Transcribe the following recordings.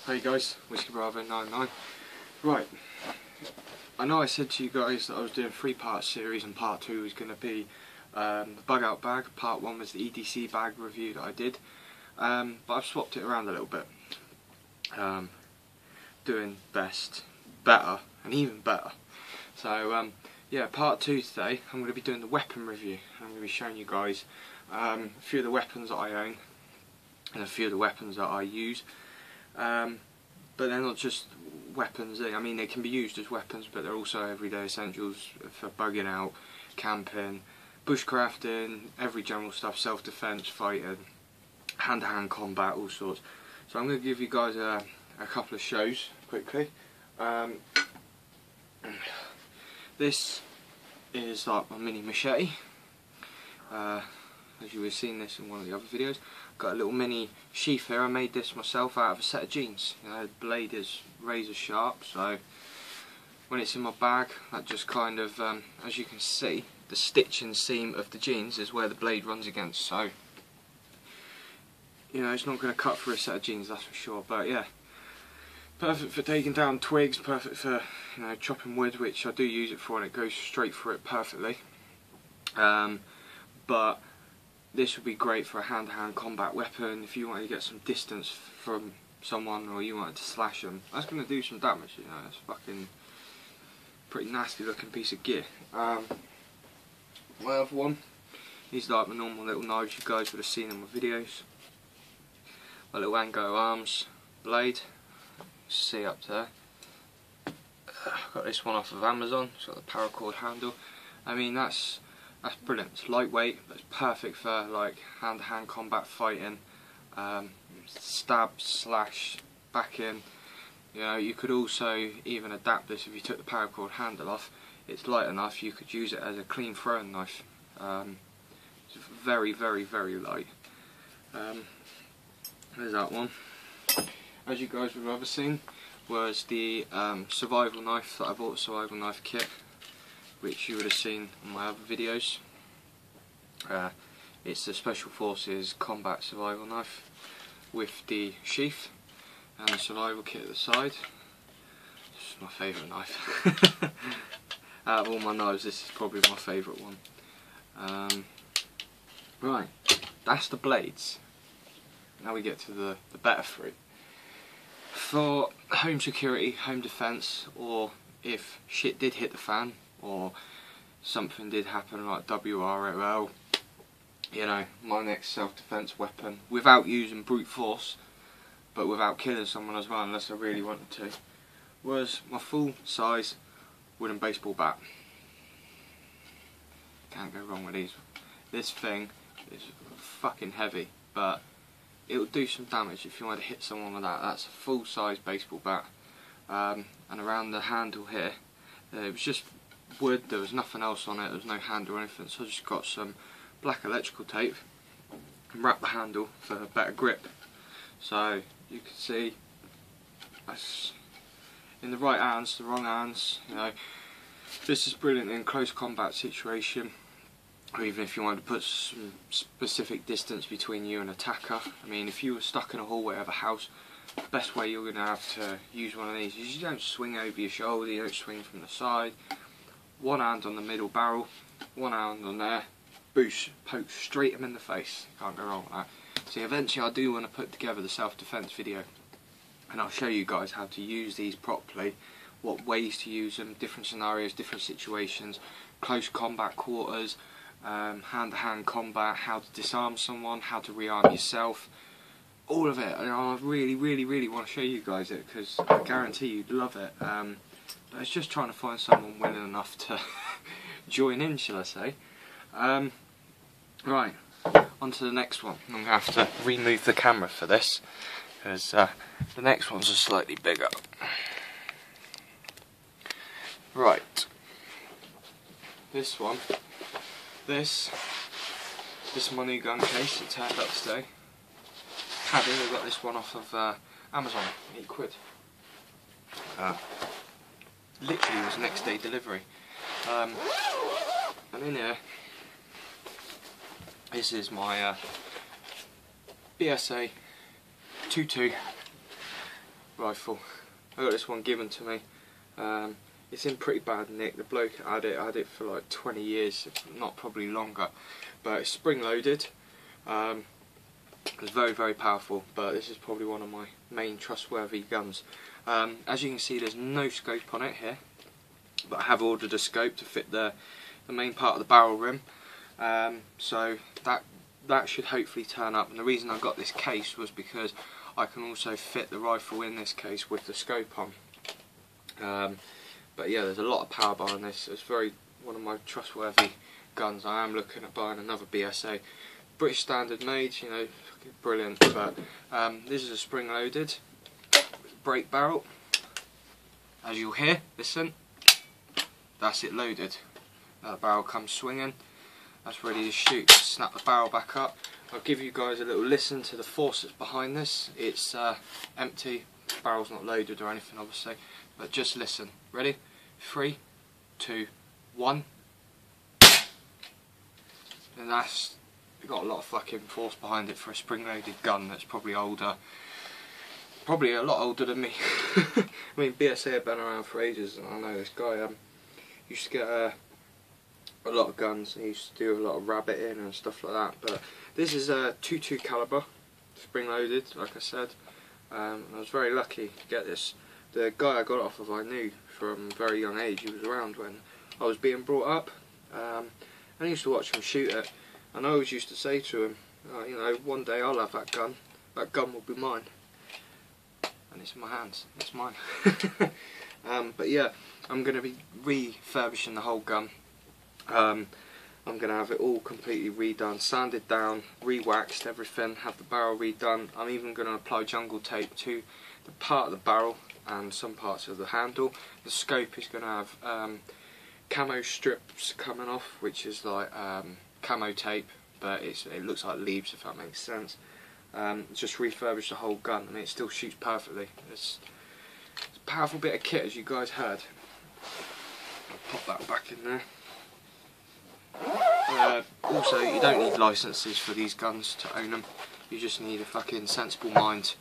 Hey guys, WB99. Right, I know I said to you guys that I was doing a 3-part series and part 2 was going to be the bug out bag. Part 1 was the EDC bag review that I did, but I've swapped it around a little bit. Doing best, better and even better. So yeah, part 2 today I'm going to be doing the weapon review. I'm going to be showing you guys a few of the weapons that I own and a few of the weapons that I use. But they're not just weapons. I mean, they can be used as weapons, but they're also everyday essentials for bugging out, camping, bushcrafting, every general stuff, self-defense, fighting, hand-to-hand combat, all sorts. So I'm going to give you guys a couple of shows quickly. This is like my mini machete. As you would have seen this in one of the other videos. Got a little mini sheath here. I made this myself out of a set of jeans. You know, the blade is razor sharp, so when it's in my bag, that just kind of, as you can see, the stitching seam of the jeans is where the blade runs against. So, you know, it's not going to cut through a set of jeans, that's for sure. But yeah, perfect for taking down twigs, perfect for, you know, chopping wood, which I do use it for, and it goes straight through it perfectly. But this would be great for a hand-to-hand combat weapon if you wanted to get some distance from someone, or you wanted to slash them. That's going to do some damage, you know. It's fucking pretty nasty looking piece of gear. My other one, these are like my normal little knives you guys would have seen in my videos. My little Ango arms blade, see up there. Got this one off of Amazon. It's got the paracord handle. I mean, that's brilliant. It's lightweight, but it's perfect for like hand-to-hand combat fighting, stab, slash, back in. You know, you could also even adapt this if you took the paracord handle off. It's light enough you could use it as a clean throwing knife. It's very, very, very light. There's that one. As you guys would have ever seen, was the survival knife that I bought, the survival knife kit, which you would have seen in my other videos. It's the Special Forces Combat Survival Knife with the sheath and the survival kit at the side. This is my favourite knife. Out of all my knives, this is probably my favourite one. Right, that's the blades. Now we get to the better three. For home security, home defence, or if shit did hit the fan, or something did happen like WROL, you know, my next self-defense weapon, without using brute force, but without killing someone as well, unless I really wanted to, was my full-size wooden baseball bat. Can't go wrong with these. This thing is fucking heavy, but it will do some damage if you want to hit someone with that. That's a full-size baseball bat, and around the handle here, it was just wood. There was nothing else on it. There was no handle or anything, so I just got some black electrical tape and wrapped the handle for a better grip. So you can see that's in the right hands, the wrong hands. You know, this is brilliant in close combat situation, or even if you wanted to put some specific distance between you and attacker. I mean, if you were stuck in a hallway of a house, the best way you're going to have to use one of these is you don't swing over your shoulder, you don't swing from the side. One hand on the middle barrel, one hand on there, boosh, poke straight him in the face. Can't go wrong with that. So eventually I do want to put together the self-defense video, and I'll show you guys how to use these properly, what ways to use them, different scenarios, different situations, close combat quarters, hand-to-hand combat, how to disarm someone, how to rearm yourself, all of it. And I really, really, really want to show you guys it, because I guarantee you'd love it. But it's just trying to find someone willing enough to join in, shall I say. Right, on to the next one. I'm going to have to remove the camera for this, because the next ones are slightly bigger. Right, this one, this is my new gun case. It turned up today. I got this one off of Amazon, £8. Literally was next day delivery. And in here, this is my BSA 22 rifle. I got this one given to me. It's in pretty bad nick. The bloke had it for like 20 years, if not probably longer. But it's spring loaded. It's very, very powerful, but this is probably one of my main trustworthy guns. As you can see, there's no scope on it here, but I have ordered a scope to fit the main part of the barrel rim. So that should hopefully turn up. And the reason I got this case was because I can also fit the rifle in this case with the scope on. But yeah, there's a lot of power behind this. It's one of my trustworthy guns. I am looking at buying another BSA. British standard made, you know, brilliant. But this is a spring loaded break barrel. As you'll hear, listen, that's it loaded. The barrel comes swinging. That's ready to shoot. Snap the barrel back up. I'll give you guys a little listen to the force that's behind this. It's empty. The barrel's not loaded or anything, obviously, but just listen. Ready? 3, 2, 1. And that's got a lot of fucking force behind it for a spring-loaded gun that's probably older. Probably a lot older than me. I mean, BSA have been around for ages, and I know this guy used to get a lot of guns. He used to do a lot of rabbiting and stuff like that. But this is a .22 caliber, spring-loaded, like I said. I was very lucky to get this. The guy I got it off of I knew from a very young age. He was around when I was being brought up. And I used to watch him shoot it. And I always used to say to him, you know, one day I'll have that gun. That gun will be mine. And it's in my hands. It's mine. But yeah, I'm going to be refurbishing the whole gun. I'm going to have it all completely redone, sanded down, re-waxed everything, have the barrel redone. I'm even going to apply jungle tape to the part of the barrel and some parts of the handle. The scope is going to have camo strips coming off, which is like camo tape, but it looks like leaves, if that makes sense. Just refurbish the whole gun. I mean, it still shoots perfectly. It's a powerful bit of kit, as you guys heard. I'll pop that back in there. Also, you don't need licenses for these guns to own them. You just need a fucking sensible mind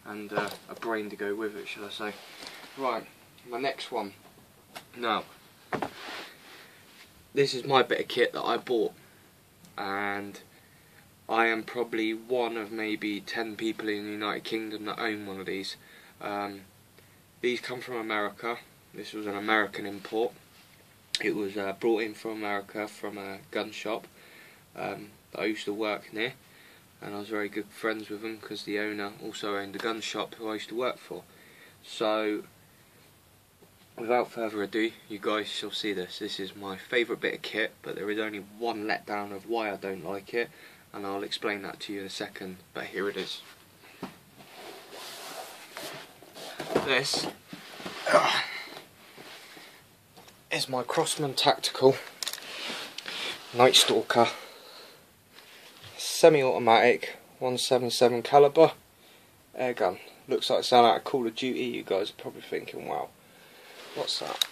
and a brain to go with it, shall I say. Right, my next one. Now, this is my bit of kit that I bought, and I am probably one of maybe 10 people in the United Kingdom that own one of these. These come from America. This was an American import. It was brought in from America from a gun shop that I used to work near, and I was very good friends with them because the owner also owned a gun shop who I used to work for. So without further ado, you guys shall see this. This is my favourite bit of kit, but there is only one letdown of why I don't like it, and I'll explain that to you in a second, but here it is. This is my Crossman Tactical Night Stalker semi-automatic 177 caliber air gun. Looks like it's out of Call of Duty. You guys are probably thinking, wow, what's that?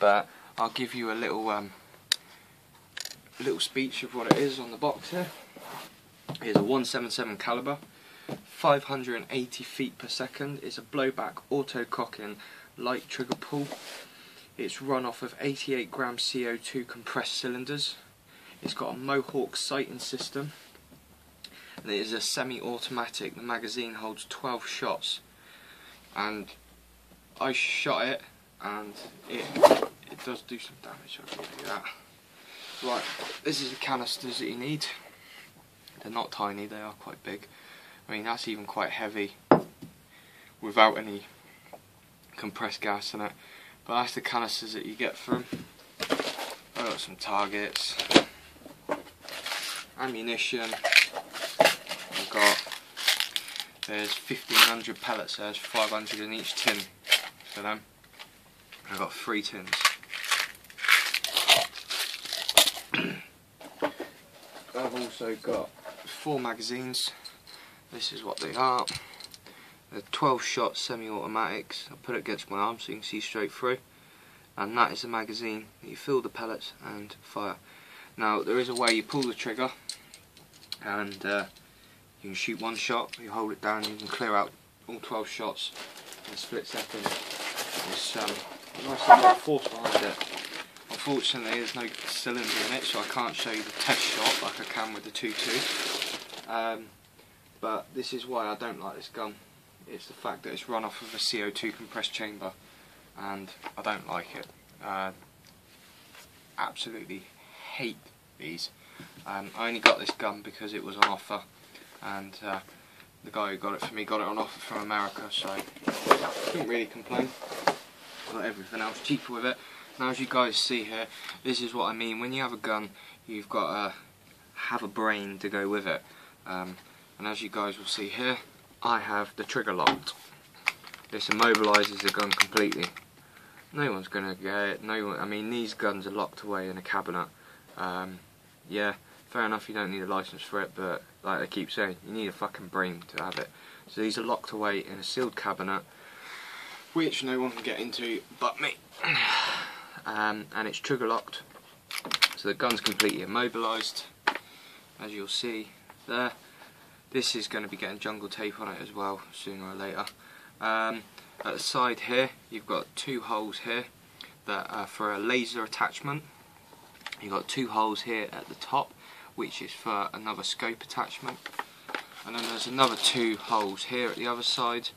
But I'll give you a little speech of what it is on the box here. Here's a 177 caliber, 580 feet per second. It's a blowback auto cocking light trigger pull. It's run off of 88 gram CO2 compressed cylinders. It's got a Mohawk sighting system, and it is a semi-automatic. The magazine holds 12 shots, and I shot it, and it does do some damage. I can tell you that. Right, this is the canisters that you need. They're not tiny, they are quite big. I mean, that's even quite heavy without any compressed gas in it. But that's the canisters that you get from. I've got some targets, ammunition. I've got, there's 1500 pellets, there's 500 in each tin for them. I've got 3 tins. I've also got 4 magazines. This is what they are. They're 12 shot semi-automatics. I'll put it against my arm so you can see straight through. And that is the magazine that you fill the pellets and fire. Now there is a way you pull the trigger and you can shoot one shot, you hold it down, you can clear out all 12 shots in a split second. It's nice and got force behind it. Unfortunately there's no cylinder in it, so I can't show you the test shot like I can with the 2.2. But this is why I don't like this gun. It's the fact that it's run off of a CO2 compressed chamber, and I don't like it. Absolutely hate these. I only got this gun because it was on offer, and the guy who got it for me got it on offer from America, so I couldn't really complain. Got everything else cheaper with it. Now, as you guys see here, this is what I mean. When you have a gun, you've got to have a brain to go with it. And as you guys will see here, I have the trigger locked. This immobilises the gun completely. No one's gonna get it. No one. I mean, these guns are locked away in a cabinet. Yeah, fair enough. You don't need a license for it, but like I keep saying, you need a fucking brain to have it. So these are locked away in a sealed cabinet, which no one can get into but me. And it's trigger locked, so the gun's completely immobilised, as you'll see there. This is going to be getting jungle tape on it as well, sooner or later. At the side here, you've got 2 holes here that are for a laser attachment. You've got 2 holes here at the top, which is for another scope attachment. And then there's another 2 holes here at the other side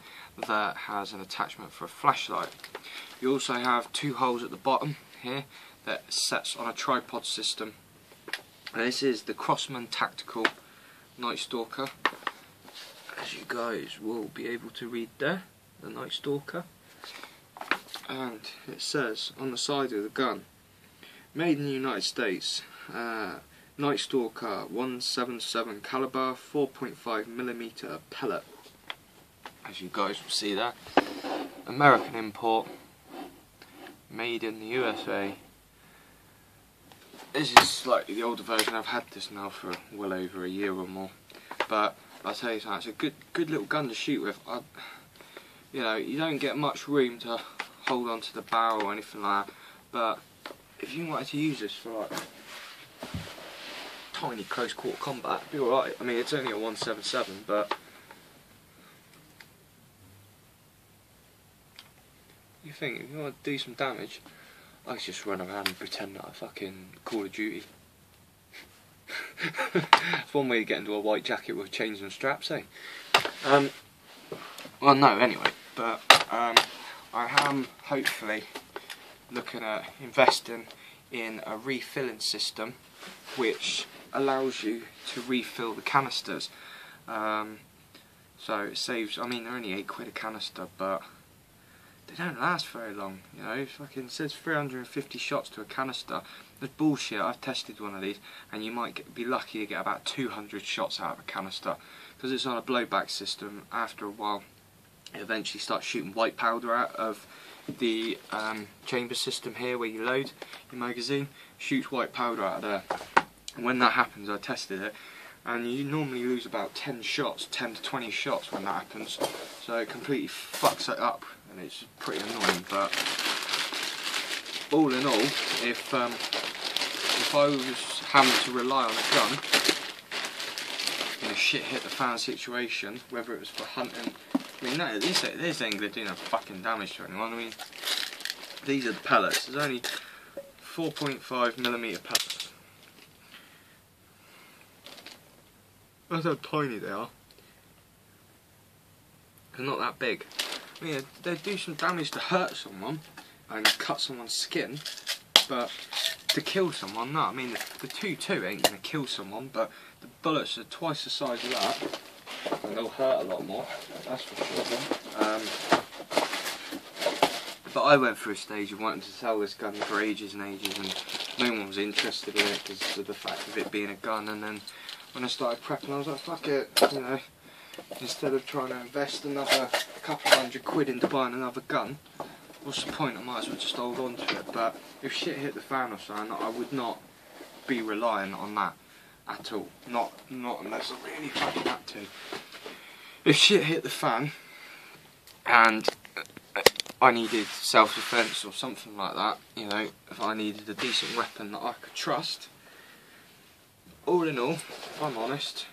that has an attachment for a flashlight. You also have 2 holes at the bottom here that sets on a tripod system. And this is the Crossman Tactical Night Stalker. As you guys will be able to read there, the Night Stalker. And it says on the side of the gun, made in the United States, Night Stalker 177 caliber 4.5mm pellet. As you guys will see there, American import, made in the USA. This is slightly the older version. I've had this now for well over a year or more, but I'll tell you something, it's a good little gun to shoot with. You know, you don't get much room to hold onto the barrel or anything like that, but if you wanted to use this for like tiny close quarter combat, it'd be alright. I mean, it's only a 177, but you think if you want to do some damage, I could just run around and pretend that I fucking Call of Duty. It's one way to get into a white jacket with chains and straps, eh? Well, no, anyway, but I am hopefully looking at investing in a refilling system which allows you to refill the canisters. So it saves, I mean, they're only £8 a canister, but they don't last very long, you know. It fucking says 350 shots to a canister. That's bullshit. I've tested one of these, and you might be lucky to get about 200 shots out of a canister, because it's on a blowback system. After a while, it eventually starts shooting white powder out of the chamber system here, where you load your magazine. Shoots white powder out of there, and when that happens, I tested it, and you normally lose about 10 shots, 10 to 20 shots when that happens. So it completely fucks it up, and it's pretty annoying. But all in all, if I was having to rely on a gun in a shit hit the fan situation, whether it was for hunting, I mean, no, this ain't gonna do no fucking damage to anyone. I mean, these are the pellets. There's only 4.5mm pellets. That's how tiny they are. They're not that big. I mean, they do some damage to hurt someone and cut someone's skin, but to kill someone, no. I mean, the 2.2 ain't gonna kill someone, but the bullets are twice the size of that, and they'll hurt a lot more. That's for sure. But I went through a stage of wanting to sell this gun for ages and ages, and no one was interested in it because of the fact of it being a gun. And then when I started prepping, I was like, fuck it, you know. Instead of trying to invest another couple of £100 into buying another gun, what's the point? I might as well just hold on to it. But if shit hit the fan or something, I would not be relying on that at all. Not unless I really fucking had to. If shit hit the fan and I needed self-defense or something like that, you know, if I needed a decent weapon that I could trust, all in all, if I'm honest,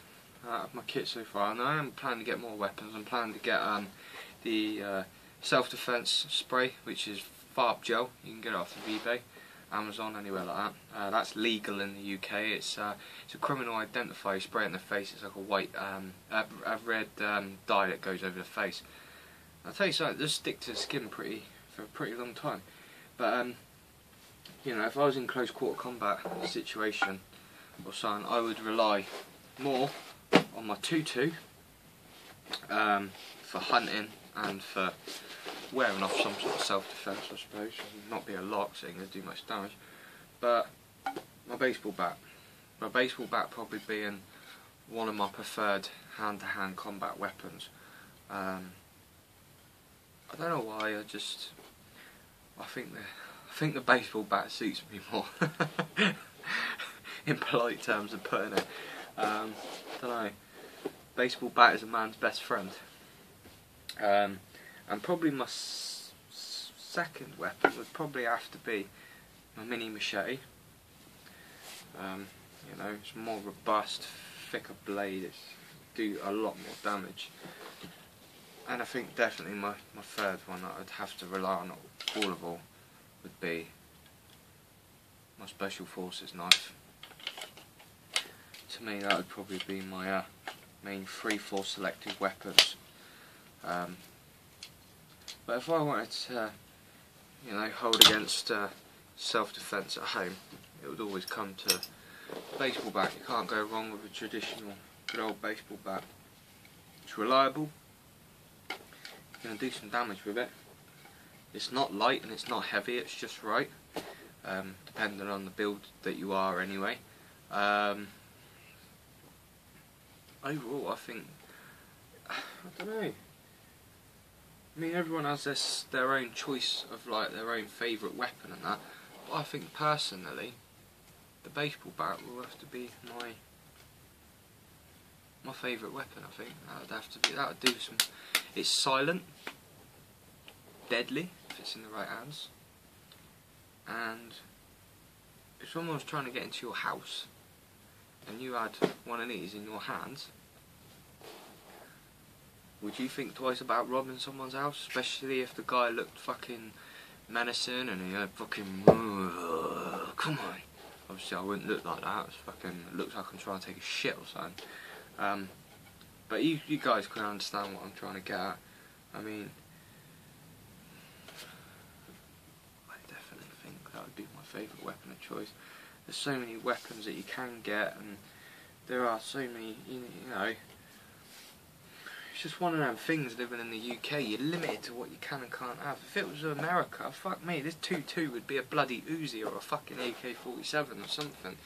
out of my kit so far, and I am planning to get more weapons. I'm planning to get the self-defense spray, which is Farb gel. You can get it off of eBay, Amazon, anywhere like that. That's legal in the UK. It's a criminal identifier. You spray it in the face. It's like a white, a red dye that goes over the face. I'll tell you something, it does stick to the skin for a pretty long time. But you know, if I was in close quarter combat situation or something, I would rely more on my 2-2 for hunting and for wearing off some sort of self-defense, I suppose. Not be a lot, so it ain't going to do much damage. But my baseball bat probably being one of my preferred hand-to-hand combat weapons. I don't know why. I think the baseball bat suits me more. In polite terms of putting it. Don't know. Baseball bat is a man's best friend. And probably my second weapon would probably have to be my mini machete. You know, it's more robust, thicker blade. It's do a lot more damage. And I think definitely my third one that I'd have to rely on all would be my Special Forces knife. To me that would probably be my main 3-4 selected weapons. But if I wanted to, you know, hold against self-defense at home, it would always come to baseball bat. You can't go wrong with a traditional good old baseball bat. It's reliable. You're going to do some damage with it. It's not light and it's not heavy, it's just right, depending on the build that you are anyway. Overall I think, I don't know, I mean everyone has their own choice of like their own favourite weapon and that, but I think personally the baseball bat will have to be my favourite weapon. I think that would do some. It's silent, deadly if it's in the right hands, and if someone was trying to get into your house and you had one of these in your hands, would you think twice about robbing someone's house? Especially if the guy looked fucking menacing and he had fucking come on. Obviously I wouldn't look like that. It looks like I'm trying to take a shit or something. But you guys can understand what I'm trying to get at. I mean, I definitely think that would be my favourite weapon of choice. There's so many weapons that you can get, and there are so many, you know, it's just one of them things living in the UK, you're limited to what you can and can't have. If it was America, fuck me, this 2-2 would be a bloody Uzi or a fucking AK-47 or something.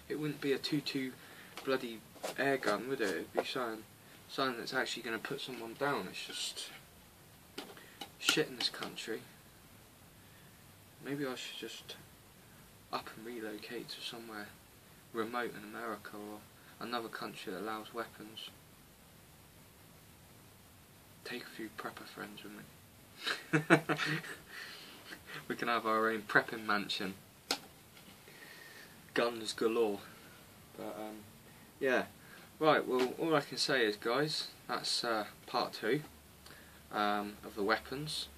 It wouldn't be a 2-2 bloody air gun, would it? It'd be something that's actually going to put someone down. It's just shit in this country. Maybe I should just up and relocate to somewhere remote in America or another country that allows weapons. Take a few prepper friends with me. We can have our own prepping mansion. Guns galore. But yeah. Right, well all I can say is, guys, that's part 2 of the weapons.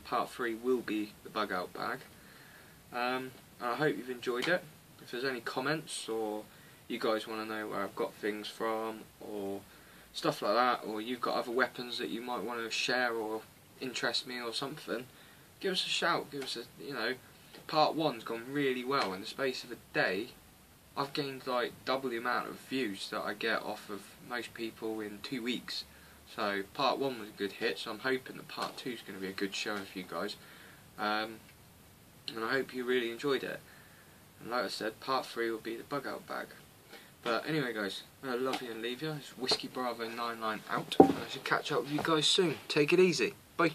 Part 3 will be the bug out bag. And I hope you've enjoyed it. If there's any comments, or you guys want to know where I've got things from, or stuff like that, or you've got other weapons that you might want to share or interest me or something, give us a shout. Give us a, you know, part 1's gone really well. In the space of a day I've gained like double the amount of views that I get off of most people in 2 weeks. So part 1 was a good hit, so I'm hoping that part 2 is going to be a good showing for you guys. And I hope you really enjoyed it. And like I said, part 3 will be the bug out bag. But anyway guys, I love you and leave you. It's Whiskey Bravo 99 out. And I should catch up with you guys soon. Take it easy. Bye.